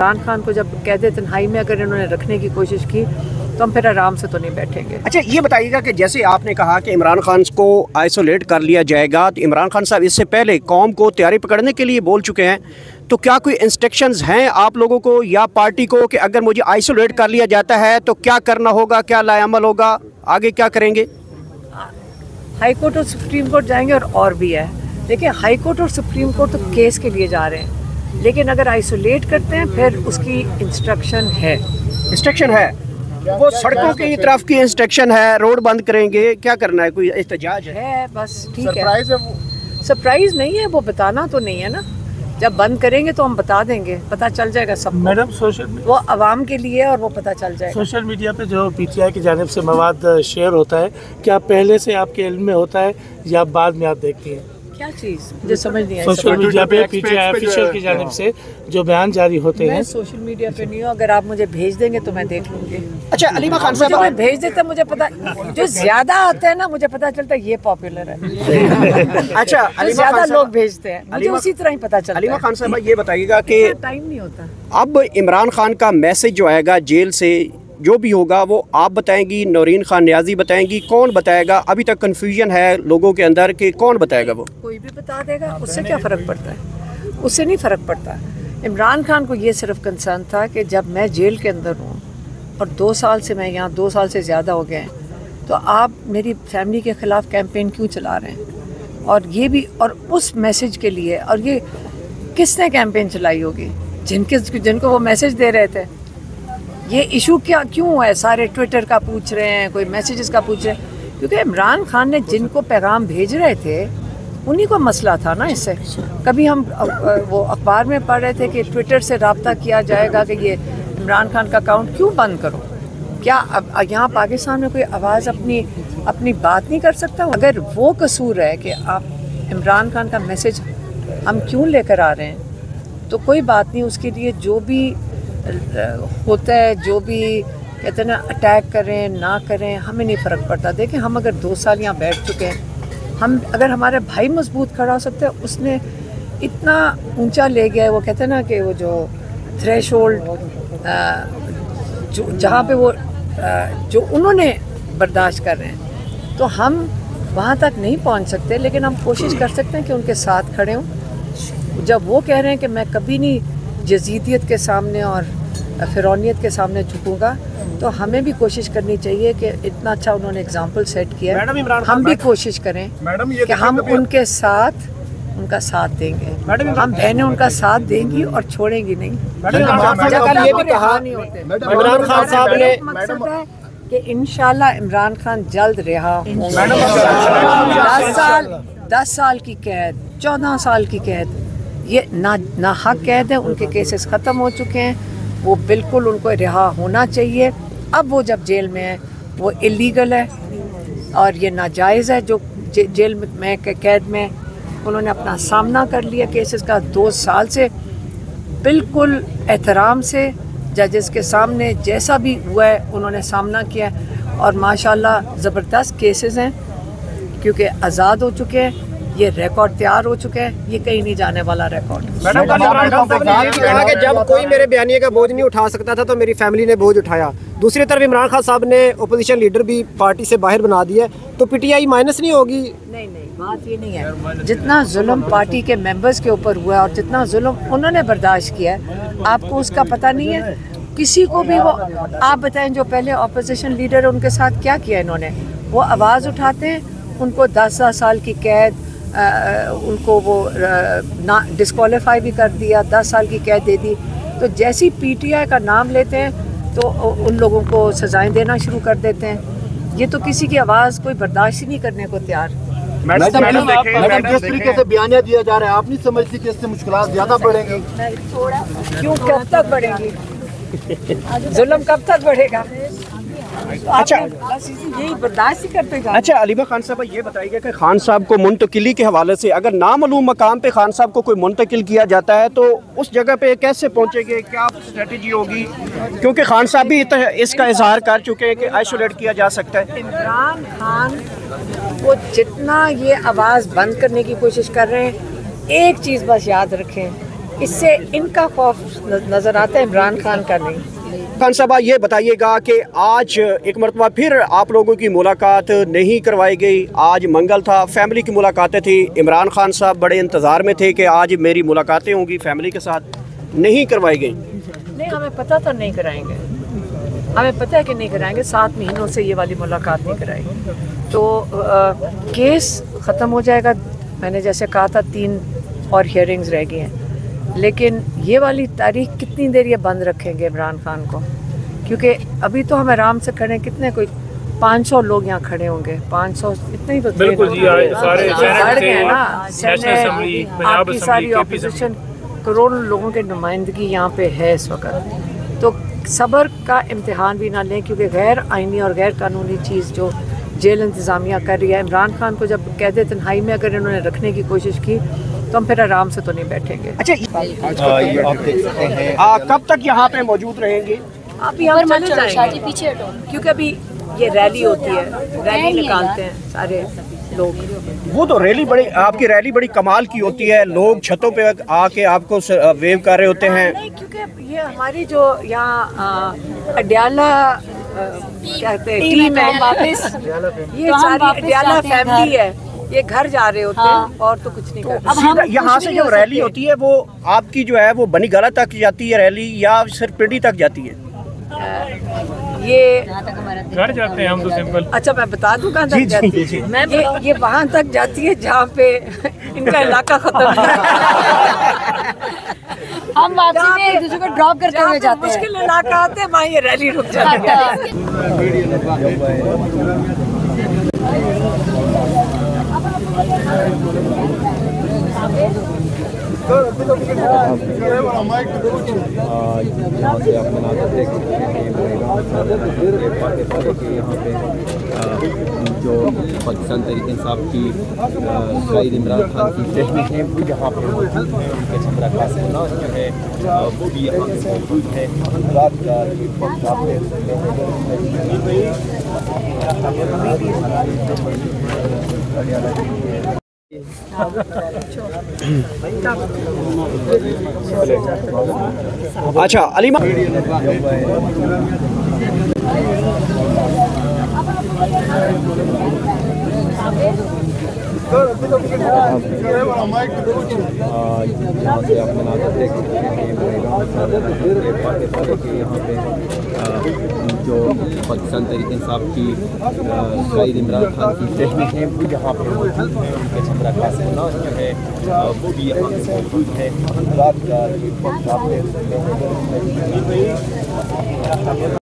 इमरान खान को जब कैद तन्हाई में अगर इन्होंने रखने की कोशिश की तो हम फिर आराम से तो नहीं बैठेंगे। अच्छा, ये बताइएगा कि जैसे आपने कहा कि इमरान खान को आइसोलेट कर लिया जाएगा, तो इमरान खान साहब इससे पहले कौम को तैयारी पकड़ने के लिए बोल चुके हैं, तो क्या कोई इंस्ट्रक्शंस हैं आप लोगों को या पार्टी को कि अगर मुझे आइसोलेट कर लिया जाता है तो क्या करना होगा, क्या लाएअमल होगा, आगे क्या करेंगे? हाई कोर्ट और सुप्रीम कोर्ट जाएंगे और भी है। देखिए, हाई कोर्ट और सुप्रीम कोर्ट तो केस के लिए जा रहे हैं, लेकिन अगर आइसोलेट करते हैं फिर उसकी इंस्ट्रक्शन है। वो सड़कों की तरफ की इंस्ट्रक्शन है, रोड बंद करेंगे, क्या करना है, कोई एहतजाज है? बस ठीक है। सरप्राइज है वो? सरप्राइज नहीं है, वो बताना तो नहीं है ना। जब बंद करेंगे तो हम बता देंगे, पता चल जाएगा सब। मैडम, वो आवाम के लिए और वो पता चल जाएगा। सोशल मीडिया पे जो पीटीआई की जानिब से मवाद शेयर होता है, क्या पहले से आपके इल्म में होता है या बाद में आप देखती हैं? क्या चीज़ मुझे समझ नहीं आई। सोशल मीडिया पे पीटीआई ऑफिशियल की जानिब से जो बयान जारी होते हैं। मैं सोशल मीडिया पे नहीं हूँ, अगर आप मुझे भेज देंगे तो मैं देख लूँगी। अच्छा, अलीमा खान साहब मुझे भेज देते मुझे पता, जो ज्यादा आता है ना मुझे पता चलता है ये पॉपुलर है। अच्छा, ज्यादा लोग भेजते हैं, मुझे उसी तरह ही पता चलता है। अलीमा खान साहब ये बताइएगा कि टाइम नहीं होता। अब इमरान खान का मैसेज जो आएगा जेल से, जो भी होगा वो आप बताएंगी, नौरीन खान नियाजी बताएंगी, कौन बताएगा? अभी तक कंफ्यूजन है लोगों के अंदर कि कौन बताएगा। वो कोई भी बता देगा, उससे क्या फ़र्क पड़ता है? उससे नहीं फ़र्क पड़ता। इमरान खान को ये सिर्फ कंसर्न था कि जब मैं जेल के अंदर हूँ और 2 साल से मैं यहाँ, 2 साल से ज़्यादा हो गए हैं, तो आप मेरी फैमिली के ख़िलाफ़ कैंपेन क्यों चला रहे हैं? और ये भी, और उस मैसेज के लिए, और ये किसने कैंपेन चलाई होगी? जिनको वो मैसेज दे रहे थे। ये इशू क्यों है? सारे ट्विटर का पूछ रहे हैं, कोई मैसेजेस का पूछ रहे हैं, क्योंकि इमरान खान ने जिनको पैगाम भेज रहे थे उन्हीं को मसला था ना इससे। कभी हम वो अखबार में पढ़ रहे थे कि ट्विटर से रब्ता किया जाएगा कि ये इमरान खान का अकाउंट क्यों बंद करो। क्या अब यहाँ पाकिस्तान में कोई आवाज़ अपनी बात नहीं कर सकता? अगर वो कसूर है कि आप इमरान खान का मैसेज हम क्यों लेकर आ रहे हैं, तो कोई बात नहीं, उसके लिए जो भी होता है, जो भी कहते हैं ना, अटैक करें ना करें, हमें नहीं फ़र्क पड़ता। देखें, हम अगर 2 साल यहाँ बैठ चुके हैं, हम अगर हमारे भाई मजबूत खड़ा हो सकते हैं, उसने इतना ऊंचा ले गया है, वो कहते हैं ना कि वो जो थ्रेशोल्ड जहाँ पे वो जो उन्होंने बर्दाश्त कर रहे हैं, तो हम वहाँ तक नहीं पहुँच सकते, लेकिन हम कोशिश कर सकते हैं कि उनके साथ खड़े हों। जब वो कह रहे हैं कि मैं कभी नहीं यजीदियत के सामने और फिरौनियत के सामने झुकूंगा, तो हमें भी कोशिश करनी चाहिए कि इतना अच्छा उन्होंने एग्जाम्पल सेट किया है, हम भी कोशिश करें कि हम उनके साथ उनका साथ देंगे। हम बहनें उनका साथ देंगी और छोड़ेंगी नहीं। ये भी कहा इमरान खान साहब ने मकसद है कि इंशाल्लाह इमरान खान जल्द रिहा होंगे। 10 साल की कैद, 14 साल की कैद, ये ना हक कैद है। उनके केसेस ख़त्म हो चुके हैं, वो बिल्कुल उनको रिहा होना चाहिए। अब वो जब जेल में है वो इलीगल है और ये नाजायज़ है। जो जेल में कैद में उन्होंने अपना सामना कर लिया केसेस का 2 साल से, बिल्कुल एहतराम से जजेस के सामने जैसा भी हुआ है उन्होंने सामना किया, और माशाल्लाह ज़बरदस्त केसेस हैं, क्योंकि आज़ाद हो चुके हैं। ये रिकॉर्ड तैयार हो चुका है, ये कहीं नहीं जाने वाला रिकॉर्ड। मैडम, इमरान खान साहब ने ये भी कहा कि जब कोई मेरे बयानिए का बोझ नहीं उठा सकता था तो मेरी फैमिली ने बोझ उठाया। दूसरी तरफ इमरान खान साहब ने ओपोजिशन लीडर भी पार्टी से बाहर बना दिया, तो पीटीआई माइनस नहीं होगी? नहीं, बात ये नहीं है। जितना जुल्म पार्टी के मेंबर्स के ऊपर हुआ और जितना जुल्म उन्होंने बर्दाश्त किया है, आपको उसका पता नहीं है? किसी को भी वो आप बताएं, जो पहले अपोजिशन लीडर है उनके साथ क्या किया इन्होंने? वो आवाज़ उठाते हैं, उनको 10 साल की कैद, उनको वो ना डिस्क्वालीफाई भी कर दिया, 10 साल की कैद दे दी। तो जैसी पीटीआई का नाम लेते हैं तो उन लोगों को सजाएं देना शुरू कर देते हैं। ये तो किसी की आवाज़ कोई बर्दाश्त ही नहीं करने को तैयार। मैडम, जिस तरीके से बयानिया दिया जा रहा है, आप नहीं समझती कि इससे मुश्किलात ज़्यादा बढ़ेंगी? क्यों, कब तक बढ़ेंगी? जुल्म कब तक बढ़ेगा? अच्छा, यही बर्दाश्त ही करते हैं। अच्छा, अलीमा खान साहब ये बताइएगा कि खान साहब को मुंतकिली के हवाले से, अगर नामालूम मकाम पे खान साहब को कोई मुंतकिल किया जाता है तो उस जगह पे कैसे पहुंचेंगे, क्या स्ट्रेटजी होगी? क्योंकि खान साहब भी इसका इजहार कर चुके हैं कि आइसोलेट किया जा सकता है। इमरान खान को जितना ये आवाज़ बंद करने की कोशिश कर रहे हैं, एक चीज़ बस याद रखें, इससे इनका खौफ नज़र आता है, इमरान खान का नहीं। खान साहब ये बताइएगा कि आज एक मरतबा फिर आप लोगों की मुलाकात नहीं करवाई गई। आज मंगल था, फैमिली की मुलाकातें थी। इमरान खान साहब बड़े इंतज़ार में थे कि आज मेरी मुलाकातें होंगी फैमिली के साथ, नहीं करवाई गई। नहीं, हमें पता था नहीं कराएंगे, हमें पता है कि नहीं कराएंगे। 7 महीनों से ये वाली मुलाकात नहीं कराएंगे। तो केस ख़त्म हो जाएगा। मैंने जैसे कहा था 3 और हियरिंग्स रह गई हैं, लेकिन ये वाली तारीख कितनी देर ये बंद रखेंगे इमरान खान को? क्योंकि अभी तो हम आराम से खड़े, कितने कोई 500 लोग यहाँ खड़े होंगे। 500 इतने ही तो बिल्कुल जी, सारे ना आपकी सारी ऑपोजिशन, करोड़ों लोगों की नुमाइंदगी यहाँ पे है इस वक्त। तो सब्र का इम्तिहान भी ना लें, क्योंकि गैर आइनी और गैर कानूनी चीज़ जो जेल इंतज़ामिया कर रही है, इमरान खान को जब कैद तन्हाई में अगर इन्होंने रखने की कोशिश की तो हम फिर आराम से तो नहीं बैठेंगे। अच्छा, आप देख सकते हैं कब तक यहाँ पे मौजूद रहेंगे? आप यहाँ चले जाएंगे पीछे, क्योंकि अभी ये रैली होती है, रैली निकालते हैं सारे लोग। वो तो रैली बड़ी, आपकी रैली बड़ी कमाल की होती है, लोग छतों पे आके आपको वेव कर रहे होते हैं। नहीं, क्योंकि ये हमारी जो यहाँ अड्याला कहते हैं टीम है, वापस ये सारी अड्याला फैमिली है, ये घर जा रहे होते हैं और तो कुछ नहीं करते। यहाँ से जो रैली होती है वो आपकी जो है वो बनी गला तक जाती है रैली, या सिर्फ पिंडी तक जाती है? ये घर जाते हैं हम तो सिंपल। अच्छा, मैं बता दूं कहाँ तक जाती है? ये वहाँ तक जाती है जहाँ पे इनका इलाका खत्म है। हम वापसी में एक दूसरे को ड्रॉप करते हुए जाते हैं। मुश्किल इलाका आते हैं, वहाँ ये रैली रुक जाती है। यहाँ से आप मनाज़र देख सकते हैं यहाँ पे जो पाकिस्तान तहरीक इंसाफ की कायद इमरान खान की तहरीक है वो यहाँ पर मौजूद है। उनके हमरा कासिम जो है वो भी यहाँ पे मौजूद है। रात का अच्छा, अलीमा यहाँ से आप मनाज़र देख सकते हैं यहाँ पे जो पाकिस्तान तहरीक इंसाफ की कायद इमरान खान की तहरीक है वो यहाँ पर मौजूद है। उनके हमरा कासिम जो है वो भी यहाँ पे मौजूद है। रात का